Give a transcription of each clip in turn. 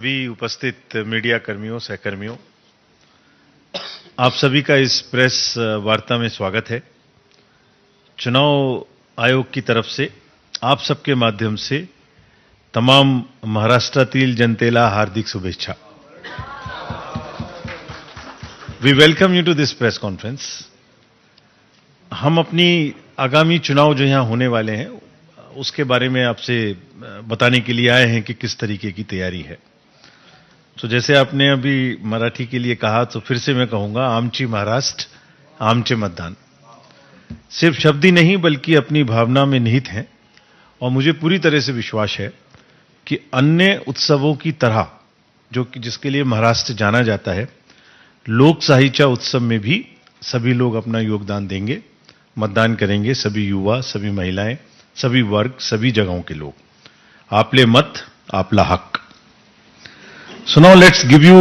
सभी उपस्थित मीडिया कर्मियों, सहकर्मियों, आप सभी का इस प्रेस वार्ता में स्वागत है। चुनाव आयोग की तरफ से आप सबके माध्यम से तमाम महाराष्ट्रातील जनतेला हार्दिक शुभेच्छा। We welcome you to this press conference. हम अपनी आगामी चुनाव जो यहां होने वाले हैं उसके बारे में आपसे बताने के लिए आए हैं कि किस तरीके की तैयारी है। तो जैसे आपने अभी मराठी के लिए कहा तो फिर से मैं कहूंगा, आमची महाराष्ट्र आमचे मतदान सिर्फ शब्द ही नहीं बल्कि अपनी भावना में निहित हैं। और मुझे पूरी तरह से विश्वास है कि अन्य उत्सवों की तरह जो कि जिसके लिए महाराष्ट्र जाना जाता है, लोकशाहीच्या उत्सव में भी सभी लोग अपना योगदान देंगे, मतदान करेंगे। सभी युवा, सभी महिलाएं, सभी वर्ग, सभी जगहों के लोग। आपले मत आपला हक। So now let's give you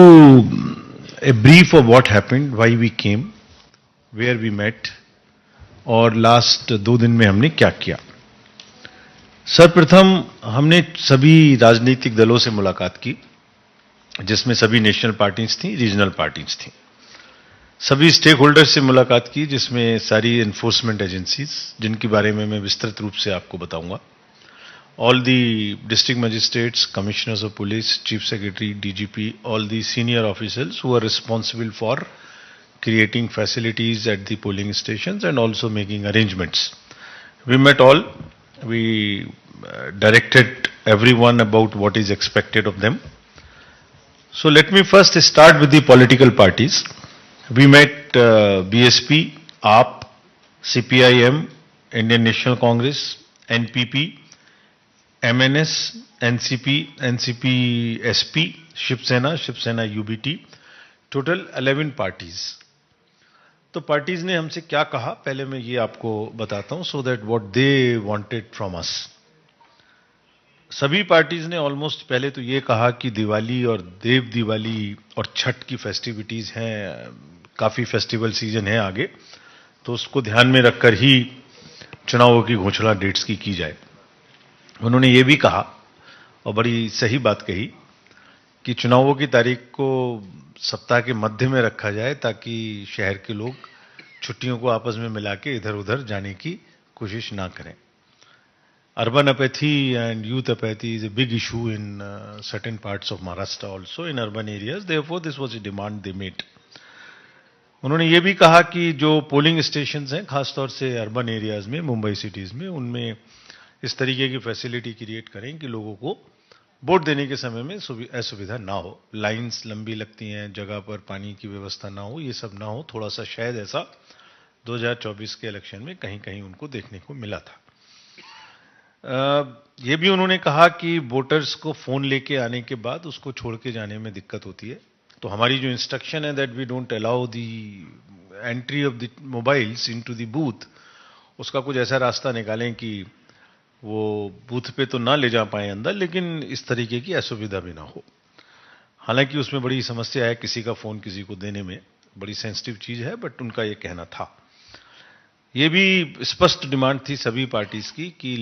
a brief of what happened, why we came, where we met और लास्ट 2 दिन में हमने क्या किया। सर्वप्रथम हमने सभी राजनीतिक दलों से मुलाकात की, जिसमें सभी नेशनल पार्टीज थी, रीजनल पार्टीज थी। सभी स्टेक होल्डर्स से मुलाकात की, जिसमें सारी एनफोर्समेंट एजेंसीज, जिनके बारे में मैं विस्तृत रूप से आपको बताऊंगा। All the district magistrates, commissioners of police, chief secretary, DGP, all the senior officials who are responsible for creating facilities at the polling stations and also making arrangements. We met all. We directed everyone about what is expected of them. So let me first start with the political parties. We met BSP, AAP, CPIM, Indian National Congress, NPP, MNS, NCP, NCP SP, Shivsena, Shivsena UBT, total 11 parties. तो parties ने हमसे क्या कहा, पहले मैं ये आपको बताता हूं, so that what they wanted from us. सभी पार्टीज ने ऑलमोस्ट पहले तो ये कहा कि दिवाली और देव दिवाली और छठ की फेस्टिविटीज हैं, काफी फेस्टिवल सीजन है आगे, तो उसको ध्यान में रखकर ही चुनावों की घोषणा डेट्स की जाए। उन्होंने ये भी कहा, और बड़ी सही बात कही, कि चुनावों की तारीख को सप्ताह के मध्य में रखा जाए ताकि शहर के लोग छुट्टियों को आपस में मिला के इधर उधर जाने की कोशिश ना करें। Urban apathy and youth apathy is a big issue in certain parts of Maharashtra also in urban areas, therefore this was a demand they made. उन्होंने ये भी कहा कि जो पोलिंग स्टेशन हैं, खासतौर से अर्बन एरियाज में, मुंबई सिटीज में, उनमें इस तरीके की फैसिलिटी क्रिएट करें कि लोगों को वोट देने के समय में असुविधा ना हो। लाइंस लंबी लगती हैं, जगह पर पानी की व्यवस्था ना हो, ये सब ना हो। थोड़ा सा शायद ऐसा 2024 के इलेक्शन में कहीं कहीं उनको देखने को मिला था। ये भी उन्होंने कहा कि वोटर्स को फोन लेके आने के बाद उसको छोड़ के जाने में दिक्कत होती है। तो हमारी जो इंस्ट्रक्शन है that we don't allow the entry of the mobiles into the booth, उसका कुछ ऐसा रास्ता निकालें कि वो बूथ पे तो ना ले जा पाए अंदर, लेकिन इस तरीके की असुविधा भी ना हो। हालांकि उसमें बड़ी समस्या है किसी का फोन किसी को देने में, बड़ी सेंसिटिव चीज है, बट उनका ये कहना था। ये भी स्पष्ट डिमांड थी सभी पार्टीज की कि